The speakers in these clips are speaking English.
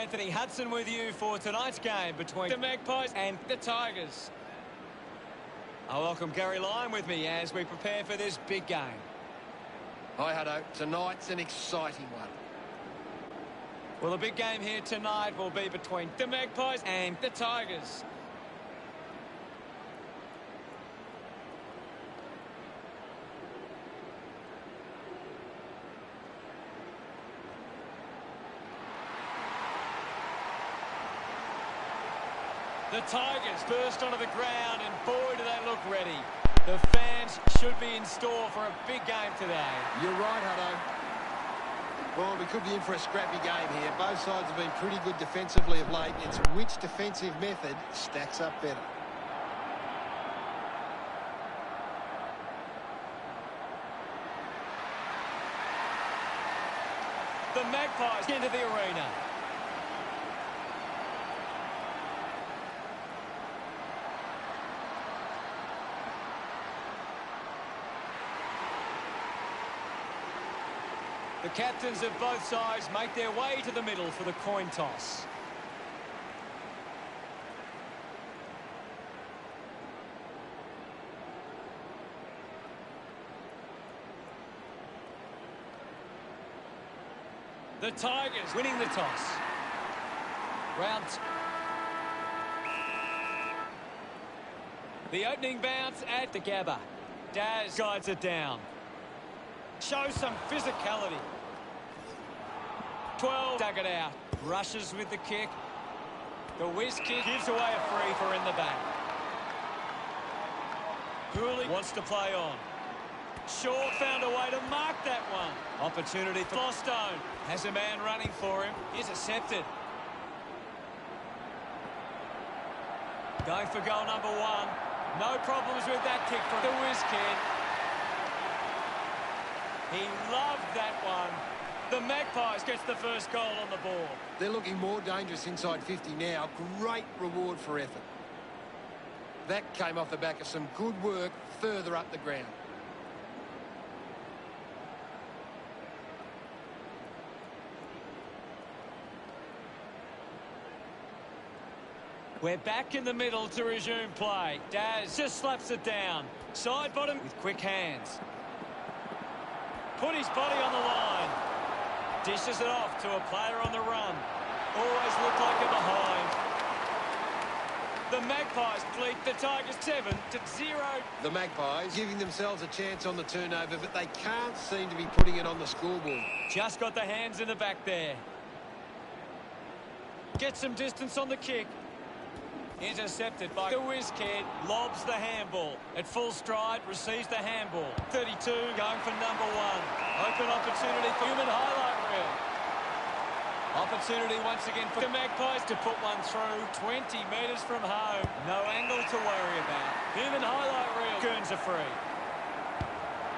Anthony Hudson with you for tonight's game between the Magpies and the Tigers. I welcome Gary Lyon with me as we prepare for this big game. Hi, Hutto. Tonight's an exciting one. Well, the big game here tonight will be between the Magpies and the Tigers. The Tigers burst onto the ground, and boy, do they look ready. The fans should be in store for a big game today. You're right, Hutto. Well, we could be in for a scrappy game here. Both sides have been pretty good defensively of late. It's which defensive method stacks up better. The Magpies into the arena. The captains of both sides make their way to the middle for the coin toss. The Tigers winning the toss. Round. The opening bounce at the Gabba. Daz guides it down. Shows some physicality. 12 dug it out. Rushes with the kick. The whiz kick gives away a free for in the back. Cooley wants to play on. Shaw found a way to mark that one. Opportunity for Flostone. Has a man running for him. Intercepted. Going for goal number one. No problems with that kick from the whiz kid. He loved that one. The Magpies gets the first goal on the board. They're looking more dangerous inside 50 now. Great reward for effort. That came off the back of some good work further up the ground. We're back in the middle to resume play. Daz just slaps it down. Side bottom with quick hands. Put his body on the line. Dishes it off to a player on the run. Always looked like a behind. The Magpies lead the Tigers 7-0. The Magpies giving themselves a chance on the turnover, but they can't seem to be putting it on the scoreboard. Just got the hands in the back there. Gets some distance on the kick. Intercepted by the whiz kid. Lobs the handball. At full stride, receives the handball. 32 going for number one. Open opportunity for human highlight reel. Opportunity once again for the Magpies to put one through. 20 metres from home. No angle to worry about. Human highlight reel. Earns a free.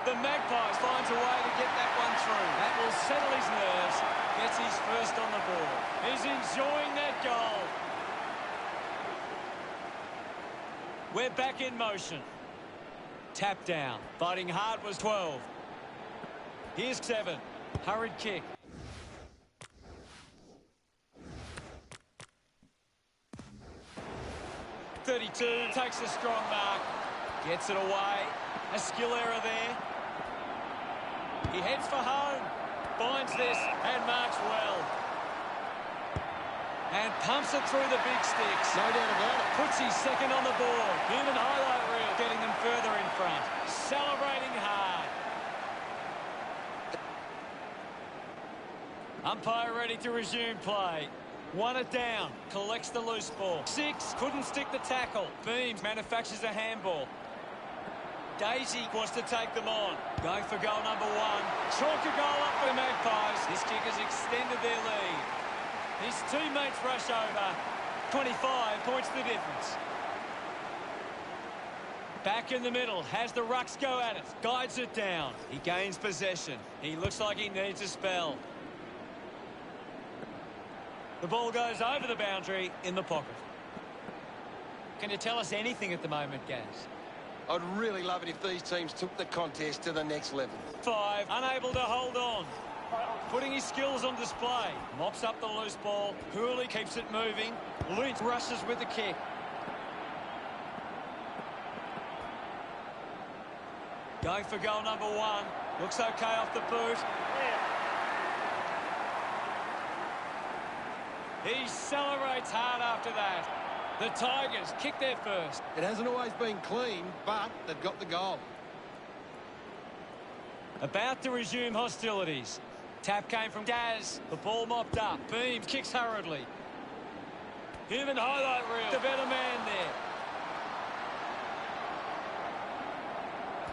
The Magpies finds a way to get that one through. That will settle his nerves. Gets his first on the board. He's enjoying that goal. We're back in motion. Tap down. Fighting hard was 12. Here's 7. Hurried kick. .32 takes a strong mark. Gets it away. A skill error there. He heads for home. Finds this and marks well. And pumps it through the big sticks. No doubt about it. Puts his second on the board. Human highlight reel getting them further in front. Celebrating hard. Umpire ready to resume play. Won it down. Collects the loose ball. 6. Couldn't stick the tackle. Beams manufactures a handball. Daisy wants to take them on. Going for goal number one. Chalk a goal up for the Magpies. This kick has extended their lead. His teammates rush over. 25 points the difference. Back in the middle. Has the rucks go at it. Guides it down. He gains possession. He looks like he needs a spell. The ball goes over the boundary in the pocket. Can you tell us anything at the moment, Gaz? I'd really love it if these teams took the contest to the next level. 5. Unable to hold on. Putting his skills on display. Mops up the loose ball. Cooley keeps it moving. Lynch rushes with the kick. Going for goal number 1. Looks okay off the boot. He celebrates hard after that. The Tigers kick their first. It hasn't always been clean, but they've got the goal. About to resume hostilities. Tap came from Daz. The ball mopped up. Beams kicks hurriedly. Human highlight reel. The better man there.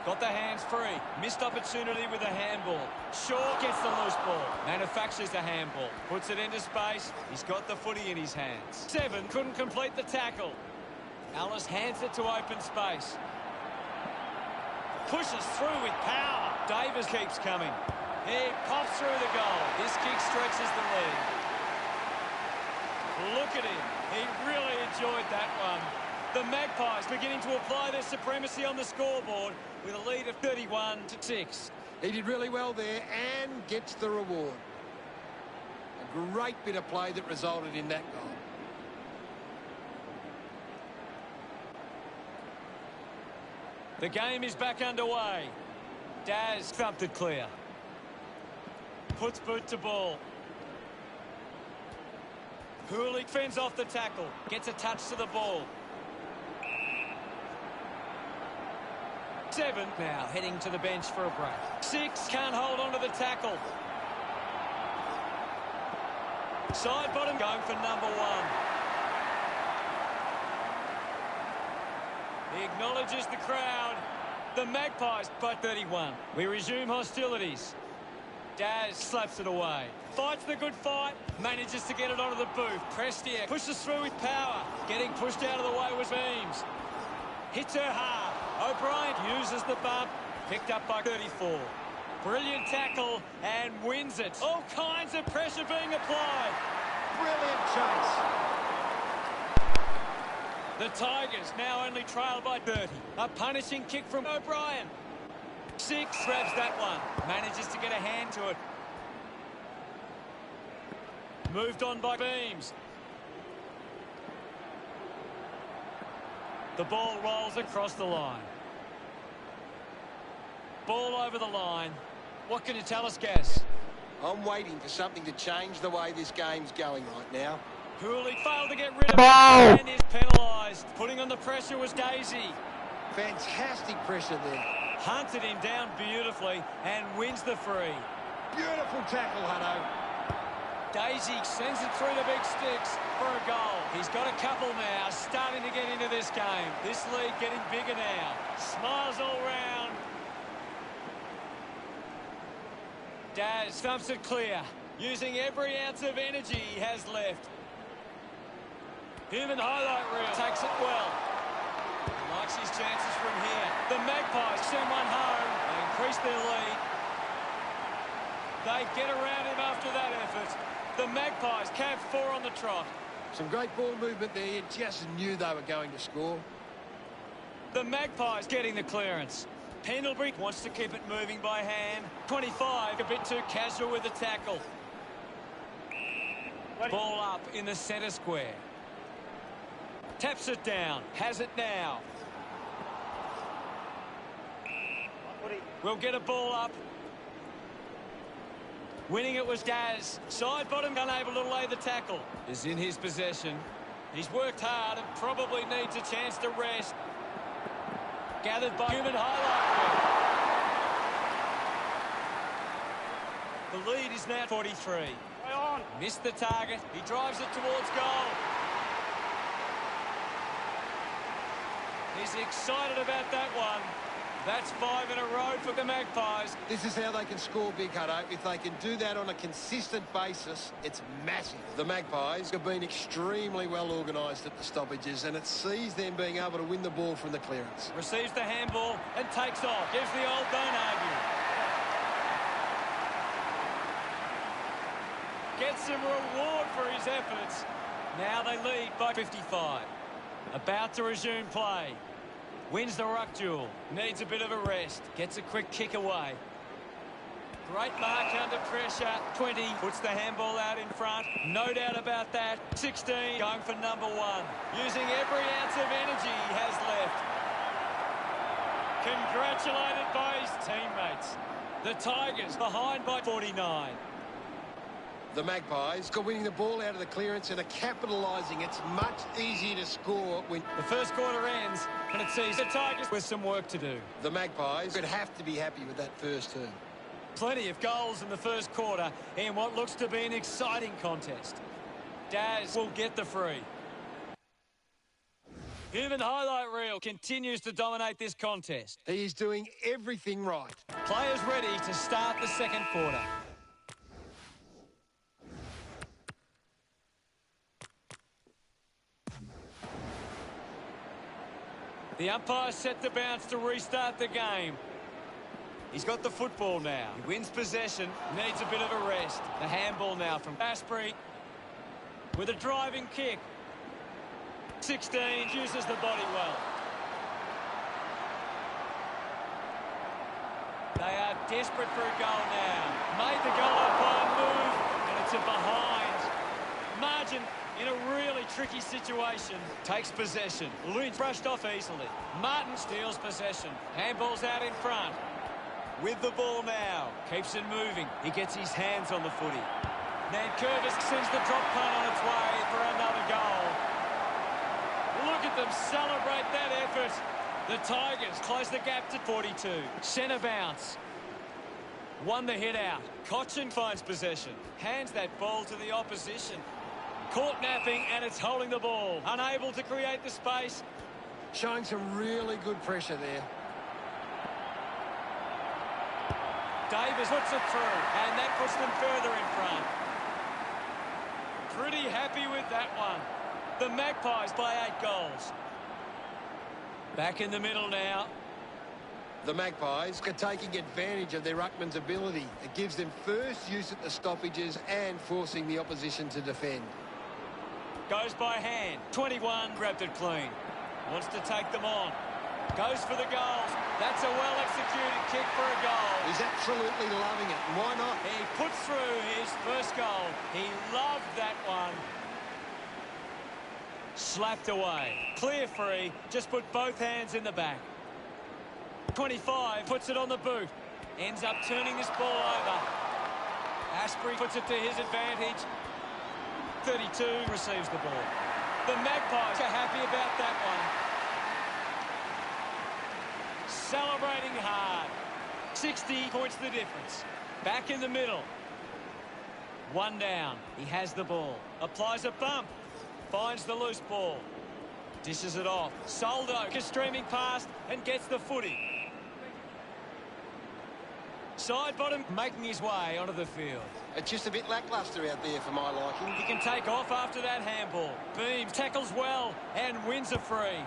Got the hands free. Missed opportunity with a handball. Shaw gets the loose ball. Manufactures the handball. Puts it into space. He's got the footy in his hands. 7 couldn't complete the tackle. Ellis hands it to open space. Pushes through with power. Davis keeps coming. He pops through the goal. This kick stretches the lead. Look at him. He really enjoyed that one. The Magpies beginning to apply their supremacy on the scoreboard with a lead of 31-6. He did really well there and gets the reward. A great bit of play that resulted in that goal. The game is back underway. Daz thumped it clear. Puts boot to ball. Cooley fends off the tackle. Gets a touch to the ball. 7 now heading to the bench for a break. 6 can't hold on to the tackle. Side bottom going for number 1. He acknowledges the crowd. The Magpies by 31. We resume hostilities. Daz slaps it away. Fights the good fight. Manages to get it onto the boot. Prestia pushes through with power. Getting pushed out of the way was Beams. Hits her hard. O'Brien uses the bump. Picked up by 34. Brilliant tackle and wins it. All kinds of pressure being applied. Brilliant chase. The Tigers now only trail by 30. A punishing kick from O'Brien. 6 grabs that one. Manages to get a hand to it. Moved on by Beams. The ball rolls across the line. Ball over the line. What can you tell us, Gaz? I'm waiting for something to change the way this game's going right now. Cooley failed to get rid of it and is penalised. Putting on the pressure was Daisy. Fantastic pressure there. Hunted him down beautifully and wins the free. Beautiful tackle, Hutto. Daisy sends it through the big sticks for a goal. He's got a couple now, starting to get into this game. This lead getting bigger now. Smiles all round. Daz thumps it clear, using every ounce of energy he has left. Human highlight reel takes it well. Likes his chances from here. The Magpies send one home. They increase their lead. They get around him after that effort. The Magpies camp 4 on the trot. Some great ball movement there. You just knew they were going to score. The Magpies getting the clearance. Pendlebury wants to keep it moving by hand. 25, a bit too casual with the tackle. Ball up in the centre square. Taps it down. Has it now. We'll get a ball up. Winning it was Daz. Side bottom unable to lay the tackle. Is in his possession. He's worked hard and probably needs a chance to rest. Gathered by human highlight. The lead is now 43. Missed the target. He drives it towards goal. He's excited about that one. That's 5 in a row for the Magpies. This is how they can score big, Hutto. If they can do that on a consistent basis, it's massive. The Magpies have been extremely well organised at the stoppages, and it sees them being able to win the ball from the clearance. Receives the handball and takes off. Gives the old don't argue. Gets some reward for his efforts. Now they lead by 55. About to resume play. Wins the ruck duel. Needs a bit of a rest. Gets a quick kick away. Great mark under pressure. 20 puts the handball out in front. No doubt about that. 16 going for number 1. Using every ounce of energy he has left. Congratulated by his teammates. The Tigers behind by 49. The Magpies are winning the ball out of the clearance and are capitalising. It's much easier to score when The first quarter ends, and it sees the Tigers with some work to do. the Magpies would have to be happy with that first turn. Plenty of goals in the first quarter in what looks to be an exciting contest. Daz will get the free. Even highlight reel continues to dominate this contest. He is doing everything right. Players ready to start the second quarter. The umpire set the bounce to restart the game. He's got the football now. He wins possession, needs a bit of a rest. The handball now from Asprey with a driving kick. 16 uses the body well. They are desperate for a goal now. Made the goal up by a move, and it's a behind. Margin in a really tricky situation. Takes possession. Lynch brushed off easily. Martin steals possession. Handball's out in front. With the ball now. Keeps it moving. He gets his hands on the footy. Nankervis sends the drop punt on its way for another goal. Look at them celebrate that effort. The Tigers close the gap to 42. Centre bounce. Won the hit out. Cochin finds possession. Hands that ball to the opposition. Caught napping, and it's holding the ball. Unable to create the space. Showing some really good pressure there. Davis puts it through, and that puts them further in front. Pretty happy with that one. The Magpies by 8 goals. Back in the middle now. The Magpies are taking advantage of their ruckman's ability. It gives them first use at the stoppages and forcing the opposition to defend. Goes by hand. 21 grabbed it clean. Wants to take them on. Goes for the goals. That's a well-executed kick for a goal. He's absolutely loving it. And why not? He puts through his first goal. He loved that one. Slapped away. Clear free. Just put both hands in the back. 25 puts it on the boot. Ends up turning this ball over. Asprey puts it to his advantage. 32 receives the ball. The Magpies are happy about that one. Celebrating hard. 60 points the difference. Back in the middle. One down. He has the ball. Applies a bump. Finds the loose ball. Dishes it off. Soldo is streaming past and gets the footy. Side bottom making his way onto the field. It's just a bit lacklustre out there for my liking. He can take off after that handball. Beams tackles well and wins a free.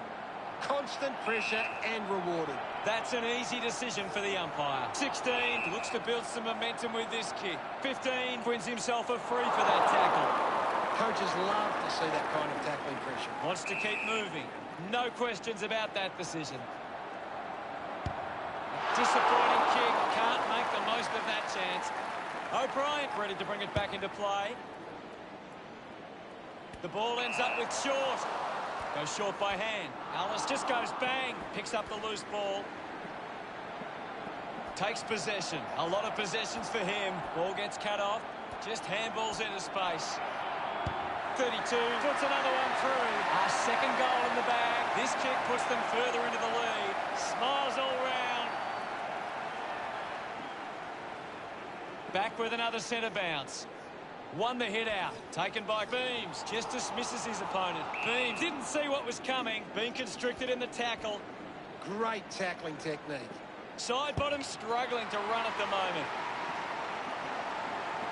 Constant pressure and rewarded. That's an easy decision for the umpire. 16 looks to build some momentum with this kick. 15 wins himself a free for that tackle. Coaches love to see that kind of tackling pressure. Wants to keep moving. No questions about that decision. Disappointing kick. Can't make the most of that chance. O'Brien ready to bring it back into play. The ball ends up with Short. Goes short by hand. Alice just goes bang. Picks up the loose ball. Takes possession. A lot of possessions for him. Ball gets cut off. Just handballs into space. 32 puts another one through. A second goal in the bag. This kick puts them further into the lead. Smiles all round. Back with another centre bounce. Won the hit out. Taken by Beams. Just dismisses his opponent. Beams didn't see what was coming. Being constricted in the tackle. Great tackling technique. Side bottom struggling to run at the moment.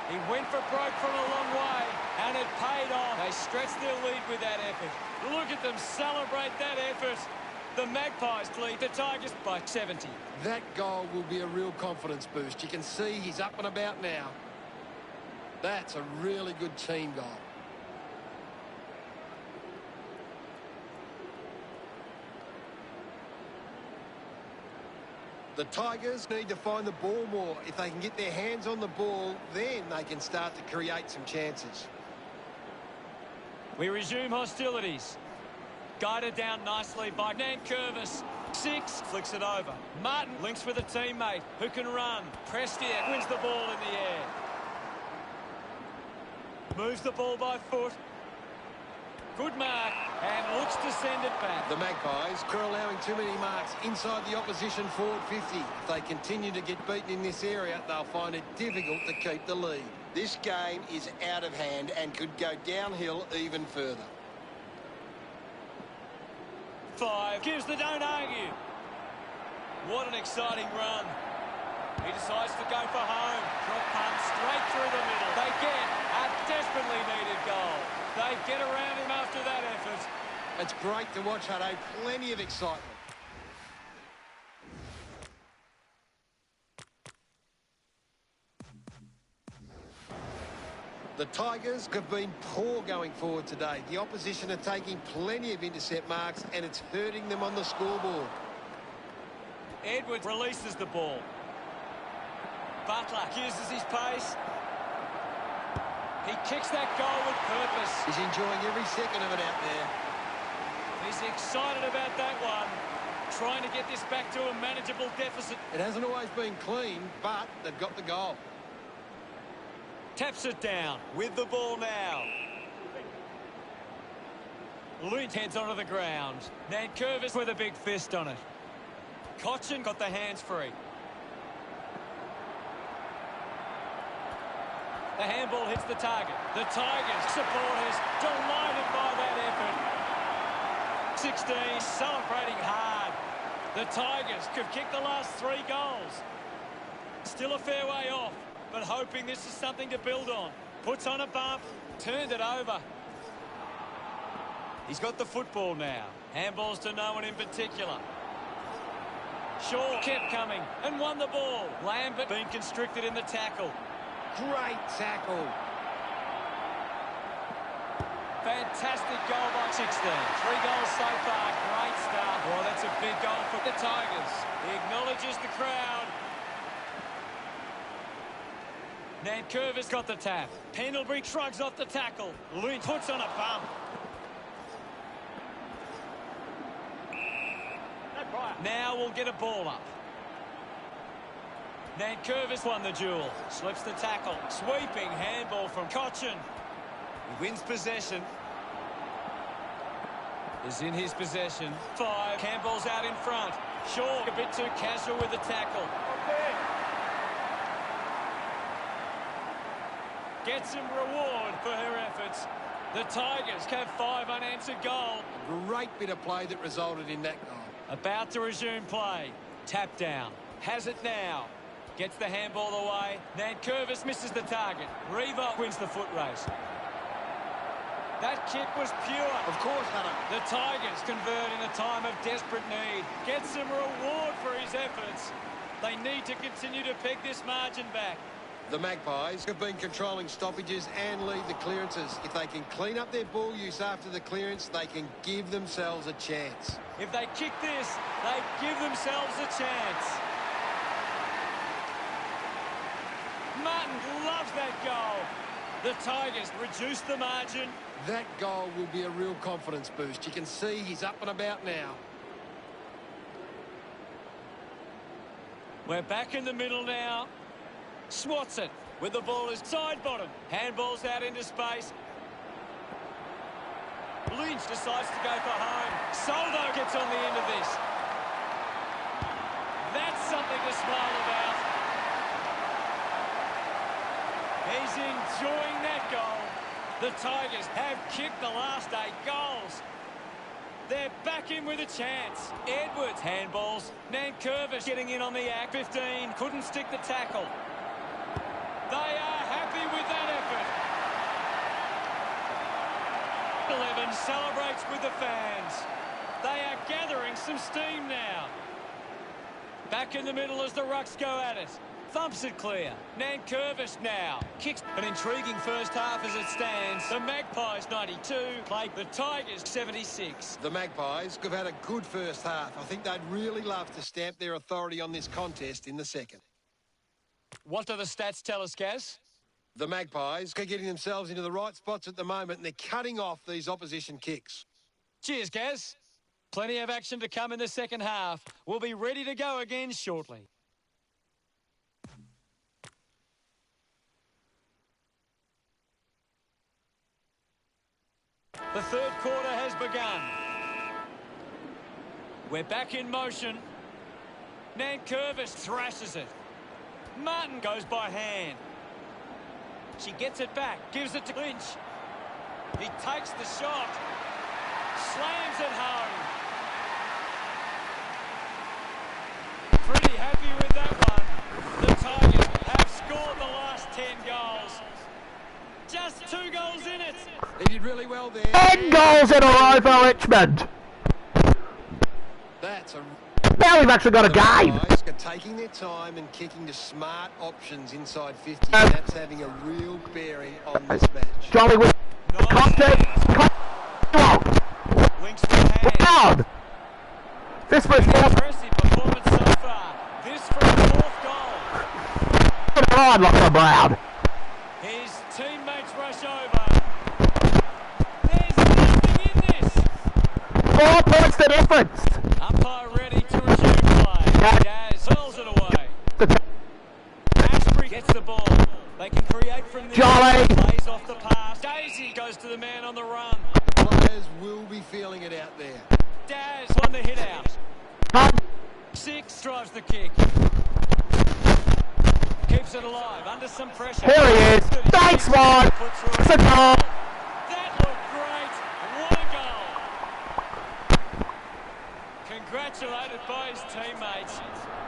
He went for broke from a long way, and it paid off. They stretched their lead with that effort. Look at them celebrate that effort. The Magpies lead the Tigers by 70. That goal will be a real confidence boost. You can see he's up and about now. That's a really good team goal. The Tigers need to find the ball more. If they can get their hands on the ball, then they can start to create some chances. We resume hostilities. Guided down nicely by Nankervis. 6, flicks it over. Martin links with a teammate who can run. Prestia wins the ball in the air. Moves the ball by foot. Good mark, and looks to send it back. The Magpies are allowing too many marks inside the opposition forward 50. If they continue to get beaten in this area, they'll find it difficult to keep the lead. This game is out of hand and could go downhill even further. 5, gives the don't argue. What an exciting run. He decides to go for home. Drop punt straight through the middle. They get a desperately needed goal. They get around him after that effort. It's great to watch, Hutto. Plenty of excitement. The Tigers have been poor going forward today. The opposition are taking plenty of intercept marks, and it's hurting them on the scoreboard. Edwards releases the ball. Butler uses his pace. He kicks that goal with purpose. He's enjoying every second of it out there. He's excited about that one. Trying to get this back to a manageable deficit. It hasn't always been clean, but they've got the goal. Taps it down with the ball now. Lynch heads onto the ground. Nankervis with a big fist on it. Cochin got the hands free. The handball hits the target. The Tigers supporters delighted by that effort. 16 celebrating hard. The Tigers could kick the last 3 goals. Still a fair way off, but hoping this is something to build on. Puts on a bump, turned it over. He's got the football now. Handballs to no one in particular. Shaw kept coming and won the ball. Lambert being constricted in the tackle. Great tackle. Fantastic goal by 16. 3 goals so far. Great start. Oh, that's a big goal for the Tigers. He acknowledges the crowd. Nankervis got the tap. Pendlebury shrugs off the tackle. Lynch puts on a bump. Now we'll get a ball up. Nankervis won the duel. Slips the tackle. Sweeping handball from Cochin. He wins possession. Is in his possession. 5. Campbell's out in front. Shaw a bit too casual with the tackle. Gets some reward for her efforts. The Tigers have 5 unanswered goals. A great bit of play that resulted in that goal. About to resume play. Tap down. Has it now. Gets the handball away. Nankervis misses the target. Revo wins the foot race. That kick was pure. Of course, Hunter. The Tigers convert in a time of desperate need. Gets some reward for his efforts. They need to continue to peg this margin back. The Magpies have been controlling stoppages and lead the clearances. If they can clean up their ball use after the clearance, they can give themselves a chance. If they kick this, they give themselves a chance. Martin loves that goal. The Tigers reduce the margin. That goal will be a real confidence boost. You can see he's up and about now. We're back in the middle now. Swats it with the ball is side bottom. Handball's out into space. Lynch decides to go for home. Soldo gets on the end of this. That's something to smile about. He's enjoying that goal. The Tigers have kicked the last 8 goals. They're back in with a chance. Edwards handballs. Nankervis getting in on the act. 15 couldn't stick the tackle. They are happy with that effort. 11 celebrates with the fans. They are gathering some steam now. Back in the middle as the Rucks go at it. Thumps it clear. Nankervis now. Kicks an intriguing first half as it stands. The Magpies 92, play the Tigers 76. The Magpies have had a good first half. I think they'd really love to stamp their authority on this contest in the second. What do the stats tell us, Gaz? The Magpies are getting themselves into the right spots at the moment, and they're cutting off these opposition kicks. Cheers, Gaz. Plenty of action to come in the second half. We'll be ready to go again shortly. The third quarter has begun. We're back in motion. Nankervis thrashes it. Martin goes by hand. She gets it back, gives it to Lynch. He takes the shot. Slams it home. Pretty happy with that one. The Tigers have scored the last 10 goals. Just 2 goals in it. He did really well there. 10 goals in a row for Richmond. That's a... Now we've actually got a game. Guys are taking their time and kicking to smart options inside 50. That's having a real bearing on this match. Jolly with contact. Links the hand. This was Impressive performance so far. This for the fourth goal. hard, Locker Brown. His teammates rush over. There's nothing in this. 4 points the difference. Umpire ready to resume play. Jazz hurls it away. Ashbury gets the ball. They can create from this. Jolly. Plays off the pass. Daisy goes to the man on the run. Players will be feeling it out there. Daz won the hit out. 6 drives the kick. Keeps it alive under some pressure. Here he is. Thanks, Rod. It's a goal. That looked great. What a goal. Congratulated by his teammates.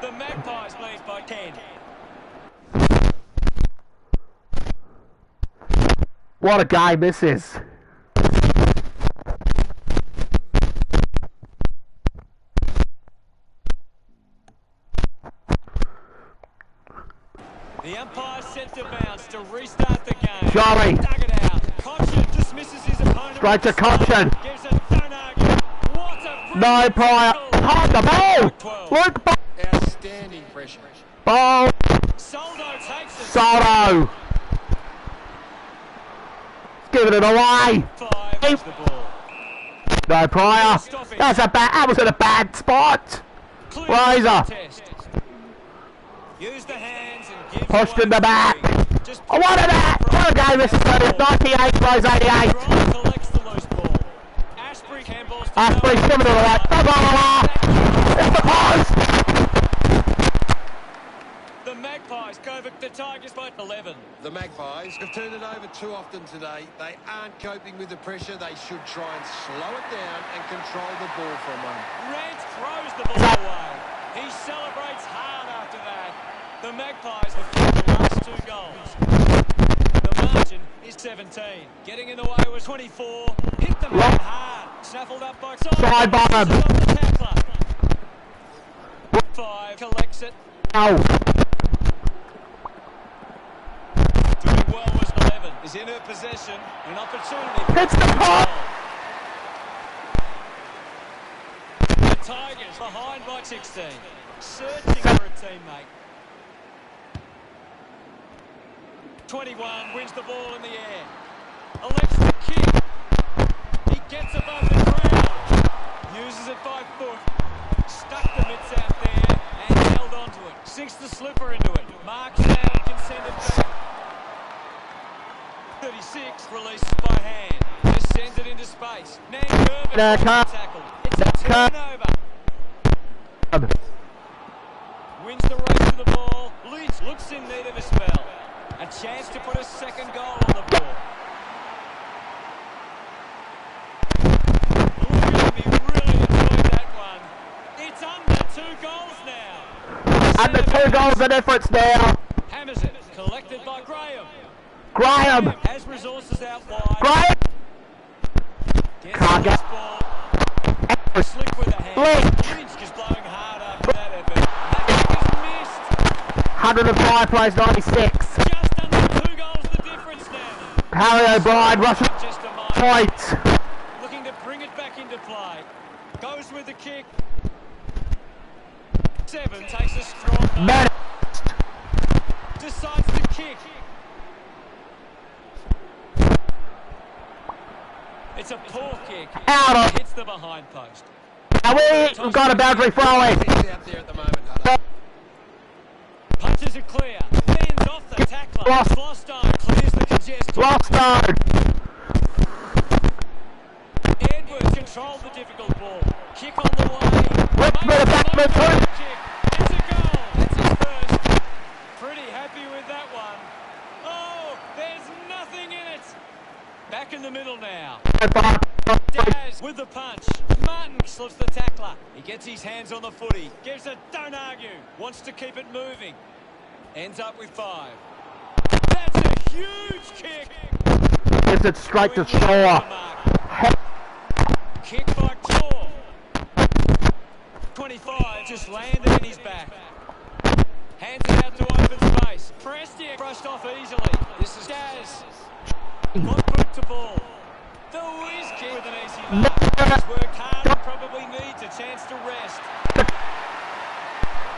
The Magpies lead by 10. What a game this is. The umpire set to bounce to restart the game. Jolly. Dug it out. Cochin dismisses his opponent. Straight to Cochin. Gives it, don't argue. What a No prior. Hold the ball. 12. Luke Ball. Outstanding pressure. Ball. Soldo takes it. Soldo. Giving it away. 5 is the ball. No prior. That was in a bad spot. Clear Razor. test. Use the hands and give Pushed away in the back. Just I wanted that. What a game this is. 98 plays 88. Drive collects the loose ball. Ashbury handballs to Ashbury's giving it away. Blah, blah, blah. It's the post. The Magpies go for the Tigers by 11. The Magpies have turned it over too often today. They aren't coping with the pressure. They should try and slow it down and control the ball for a moment. Rant throws the ball away. He celebrates hard after that. The Magpies have kicked the last 2 goals. The margin is 17. Getting in the way was 24. Hit the man hard. Snaffled up by Side bottom. 5 collects it. Ow. Doing well was 11. Is in her possession. An opportunity. Hits the pot. The Tigers behind by 16. Searching for a teammate. 21 wins the ball in the air. Elects the kick. He gets above the ground. Uses it by foot. Stuck the mitts out there and held onto it. Sinks the slipper into it. Marks down, can send it back. 36 releases by hand. Just sends it into space. Nankervis tackle. It's a turnover. Wins the race to the ball. Lynch looks in need of a spell. A chance to put a second goal on the board. He really enjoyed that one. It's under 2 goals now. Under 2 goals the difference now. Hammers it. Collected by Graham. Graham. Has resources out wide. Graham. Gets Can't the get. ball. Slick with a hand. Lynch is blowing hard after that effort. That kick is missed. 105 Fire plays 96. Just under 2 goals the difference now. Harry O'Brien, Russell Just a moment. point. Looking to bring it back into play. Goes with the kick. 7 takes a strong Man. decides to kick. It's a poor kick. Out of. Hits the behind post. We've got a boundary throwing. He's out there at the moment, Hutto. Punches it clear. Bends off the tackler. Lost. Flostone clears the congestion. Flostone. Edwards controlled the difficult ball. Kick on the way. Richmond a backman too. Kick. It's a goal. That's his first. Pretty happy with that one. Oh, there's nothing in it. Back in the middle now. Daz with the punch. Martin slips the tackler. He gets his hands on the footy. Gives it, don't argue. Wants to keep it moving. Ends up with 5. That's a huge kick. Gives it straight to shore. Kick by Tor. 25 just landed in his back. Hands it out to open space. Prestia brushed off easily. This is Daz. Got boot to ball. The whiz kick with an easy mark. He's worked hard and probably needs a chance to rest.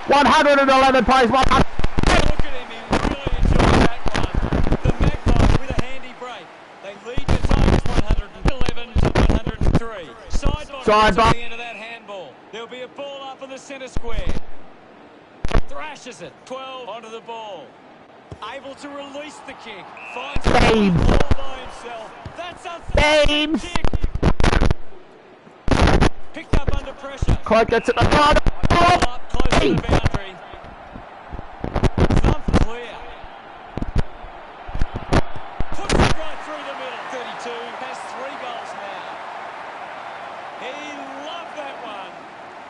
111 plays 100. Look at him, he really enjoyed that one. The Magpies with a handy break. They lead the Tigers 111 to 103. Side bottom to the end of that handball. There'll be a ball up in the centre square. Thrashes it. 12 onto the ball. Able to release the kick. Finds Babe. the ball by himself. That's a Babes. kick. Picked up under pressure. Clyde gets it. Oh, Ball up close to the boundary. Thump clear. Puts it right through the middle. 32 has 3 goals now. He loved that one.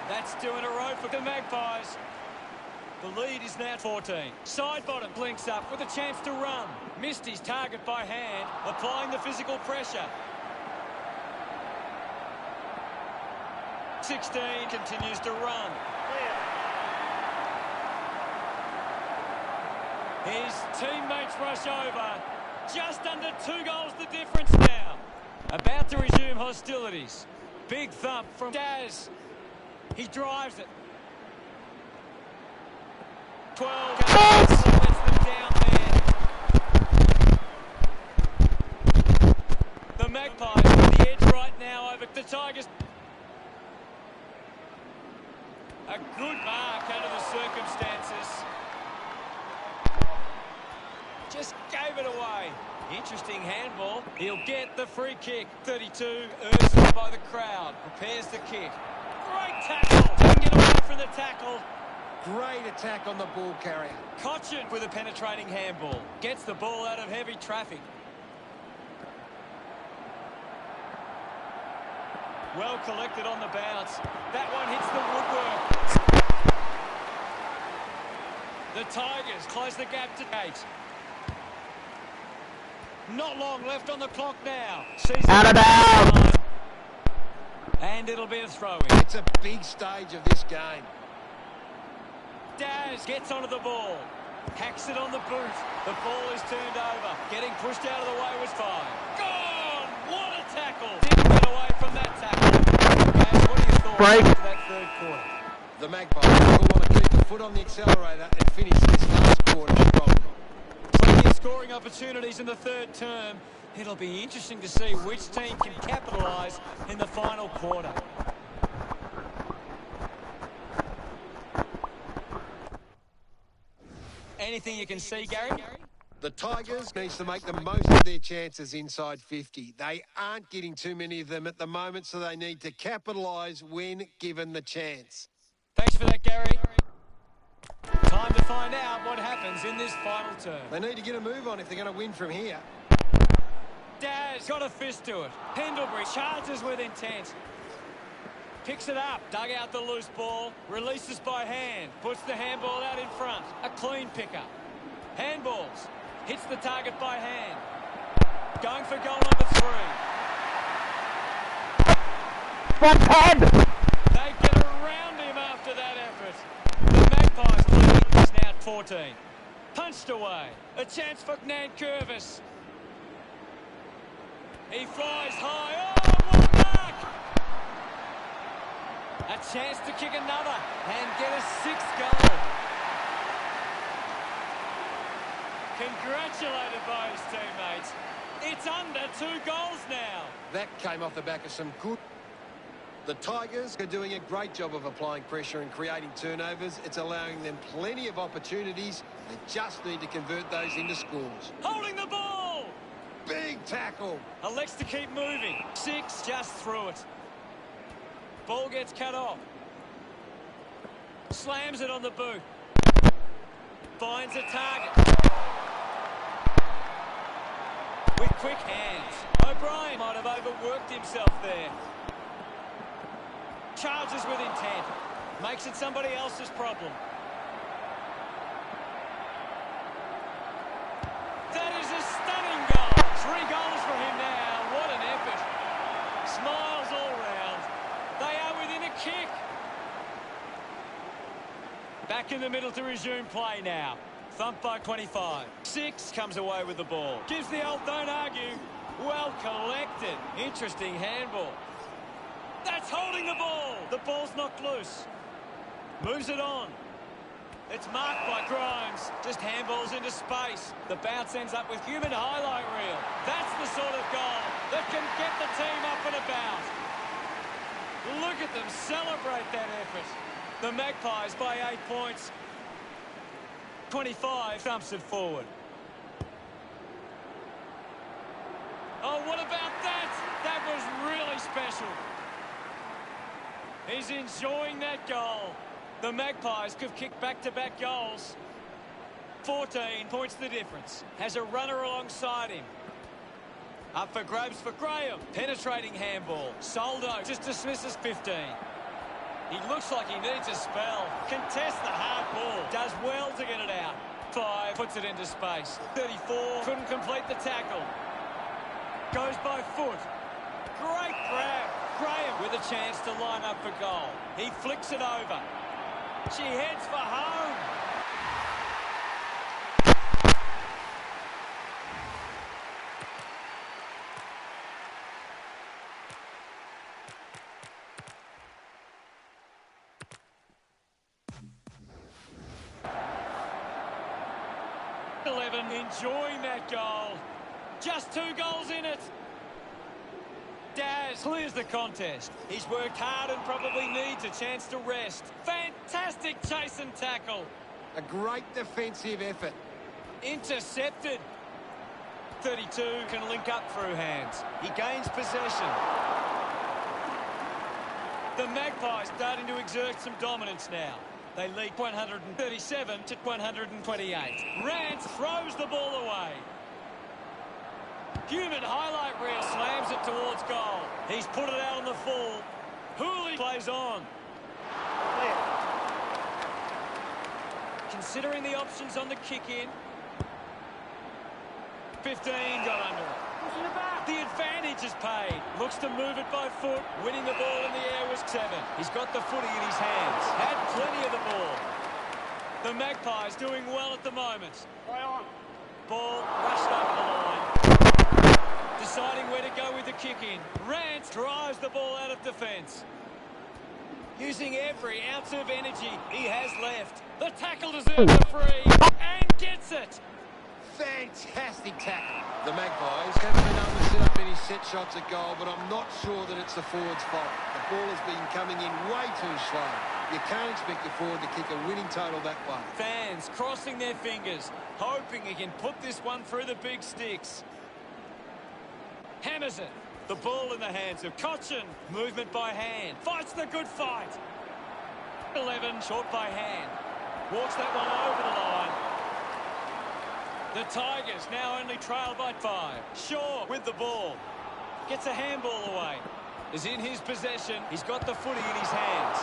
That's 2 in a row for the Magpies. The lead is now 14. Side bottom links up with a chance to run. Missed his target by hand, applying the physical pressure. 16 continues to run. His teammates rush over. Just under 2 goals the difference now. About to resume hostilities. Big thump from Daz. He drives it. 12 goals. Lets them down there. The Magpies with the edge right now over the Tigers. A good mark under the circumstances. Just gave it away. Interesting handball. He'll get the free kick. 32, urged by the crowd. Prepares the kick. Great tackle. Didn't get away from the tackle. Great attack on the ball carrier. Cochin with a penetrating handball. Gets the ball out of heavy traffic. Well collected on the bounce. That one hits the woodwork. The Tigers close the gap to 8. Not long left on the clock now. Out of bounds. And it'll be a throw-in. It's a big stage of this game. Daz gets onto the ball. Hacks it on the boot. The ball is turned over. Getting pushed out of the way was fine. Gone! What a tackle! Didn't get away from that tackle. Guys, what are your thoughts Break. after that third quarter? The Magpies will want to keep the foot on the accelerator and finish this last quarter strong. Plenty of scoring opportunities in the third term. It'll be interesting to see which team can capitalise in the final quarter. Anything you can see, Gary? The Tigers needs to make the most of their chances inside 50. They aren't getting too many of them at the moment, so they need to capitalise when given the chance. Thanks for that, Gary. Time to find out what happens in this final term. They need to get a move on if they're going to win from here. Daz got a fist to it. Pendlebury charges with intent. Picks it up, dug out the loose ball, releases by hand, puts the handball out in front. A clean picker. Handballs. Hits the target by hand. Going for goal number 3. Front head. They get around him after that effort. The Magpies lead is now 14. Punched away. A chance for Nankervis. He flies high. Oh, what a mark! A chance to kick another and get a 6th goal. Congratulated by his teammates. It's under 2 goals now. That came off the back of some good... The Tigers are doing a great job of applying pressure and creating turnovers. It's allowing them plenty of opportunities. They just need to convert those into scores. Holding the ball. Big tackle. Elects to keep moving. 6 just through it. Ball gets cut off. Slams it on the boot. Finds a target. With quick hands. O'Brien might have overworked himself there. Charges with intent. Makes it somebody else's problem. That is a stunning goal. 3 goals for him now. What an effort. Smiles all round. They are within a kick. Back in the middle to resume play now. Thumped by 25. 6 comes away with the ball. Gives the old don't argue. Well collected. Interesting handball. That's holding the ball. The ball's knocked loose. Moves it on. It's marked by Grimes. Just handballs into space. The bounce ends up with human highlight reel. That's the sort of goal that can get the team up and about. Look at them celebrate that effort. The Magpies by 8 points. 25 thumps it forward. Oh, what about that? That was really special. He's enjoying that goal. The Magpies could kick back-to-back goals. 14 points the difference. Has a runner alongside him. Up for grabs for Graham. Penetrating handball. Soldo just dismisses 15. He looks like he needs a spell. Contests the hard ball. Does well to get it out. 5 puts it into space. 34 couldn't complete the tackle. Goes by foot. Great grab. Graham with a chance to line up for goal. He flicks it over. She heads for home. Enjoying that goal. Just 2 goals in it. Daz clears the contest. He's worked hard and probably needs a chance to rest. Fantastic chase and tackle. A great defensive effort. Intercepted. 32 can link up through hands. He gains possession. The Magpies starting to exert some dominance now. They lead 137 to 128. Rance throws the ball away. Human highlight reel slams it towards goal. He's put it out on the full. Hooley plays on. Considering the options on the kick-in. 15 got under it. The advantage is paid. Looks to move it by foot. Winning the ball in the air was 7. He's got the footy in his hands. Had plenty of the ball. The Magpies doing well at the moment. Play on. Ball rushed over the line. Deciding where to go with the kick-in. Rance drives the ball out of defence. Using every ounce of energy he has left. The tackle deserves a free. And gets it. Fantastic tackle. The Magpies haven't been able to set up any set shots at goal, but I'm not sure that it's the forward's fault. The ball has been coming in way too slow. You can't expect the forward to kick a winning total that way. Fans crossing their fingers, hoping he can put this one through the big sticks. Hammers it. The ball in the hands of Cochin. Movement by hand. Fights the good fight. 11 short by hand. Walks that one over the line. The Tigers now only trail by 5. Shaw with the ball. Gets a handball away. Is in his possession. He's got the footy in his hands.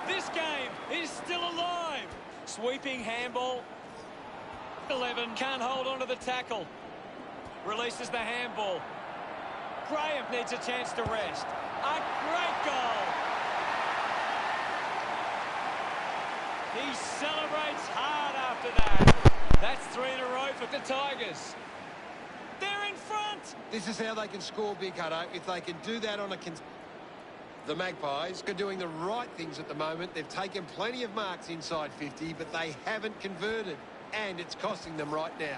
This game is still alive. Sweeping handball. 11 can't hold on to the tackle. Releases the handball. Graham needs a chance to rest. A great goal. He celebrates hard after. after that. That's 3 in a row for the Tigers. They're in front. This is how they can score big, Hutto. If they can do that on a... The Magpies are doing the right things at the moment. They've taken plenty of marks inside 50, but they haven't converted. And it's costing them right now.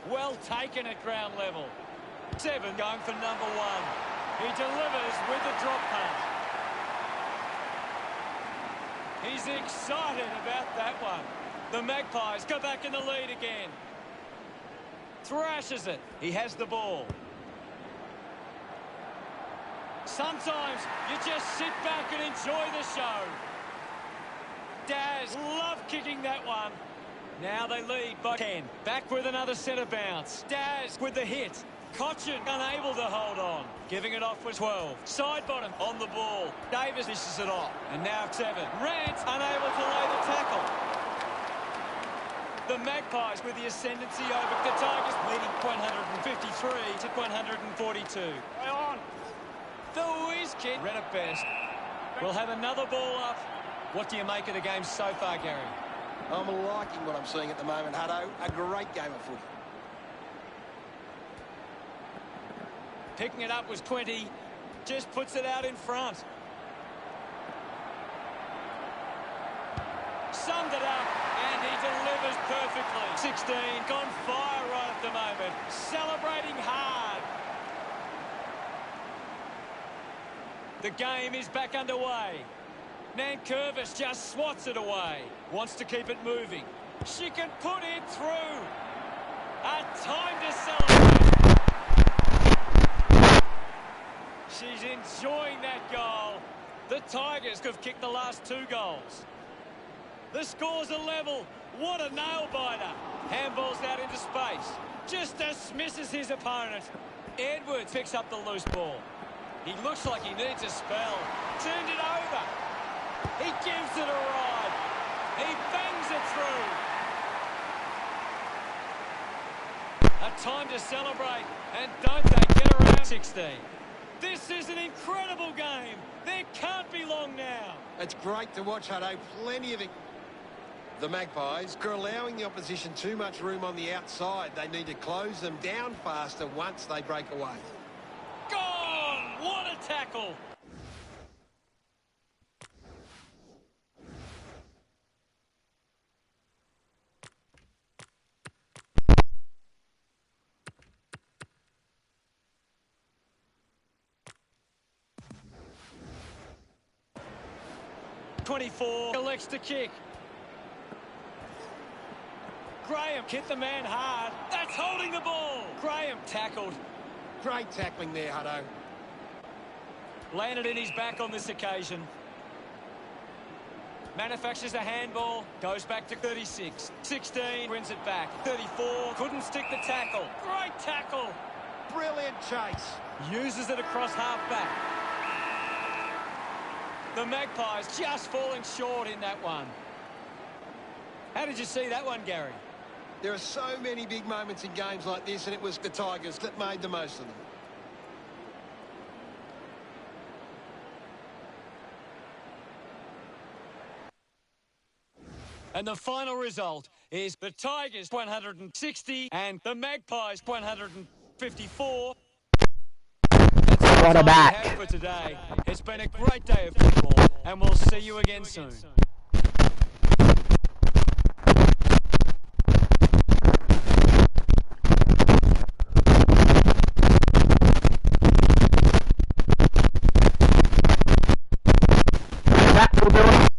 Well taken at ground level. 7 going for number 1. He delivers with the drop punt. He's excited about that one. The Magpies go back in the lead again. Thrashes it. He has the ball. Sometimes you just sit back and enjoy the show. Daz love kicking that one. Now they lead by 10. Back with another centre bounce. Daz with the hit. Cochin unable to hold on. Giving it off with 12. Side bottom on the ball. Davis dishes it off. And now 7. Rant unable to lay the tackle. The Magpies with the ascendancy over the Tigers, leading 153 to 142. On. The whiz kid. Read it best. We'll have another ball up. What do you make of the game so far, Gary? I'm liking what I'm seeing at the moment, Hutto. A great game of footy. Picking it up was 20. Just puts it out in front. Summed it up, and he delivers perfectly. 16, on fire right at the moment. Celebrating hard. The game is back underway. Nankervis just swats it away. Wants to keep it moving. She can put it through. A time to celebrate. She's enjoying that goal. The Tigers have kicked the last 2 goals. The score's a level. What a nail-biter. Handball's out into space. Just dismisses his opponent. Edwards picks up the loose ball. He looks like he needs a spell. Turned it over. He gives it a ride. He bangs it through. A time to celebrate. And don't they get around 16. This is an incredible game. There can't be long now. It's great to watch, Hutto. Plenty of it. The Magpies are allowing the opposition too much room on the outside. They need to close them down faster once they break away. Gone! What a tackle! .24 elects to kick. Graham hit the man hard. That's holding the ball. Graham tackled. Great tackling there, Hutto. Landed in his back on this occasion. Manufactures a handball. Goes back to 36. 16 wins it back. 34 couldn't stick the tackle. Great tackle. Brilliant chase. Uses it across half-back. The Magpies just falling short in that one. How did you see that one, Gary? There are so many big moments in games like this, and it was the Tigers that made the most of them. And the final result is the Tigers 160 and the Magpies 154. What a back. For today. It's been a great day of football, and we'll see you again soon. That will do it.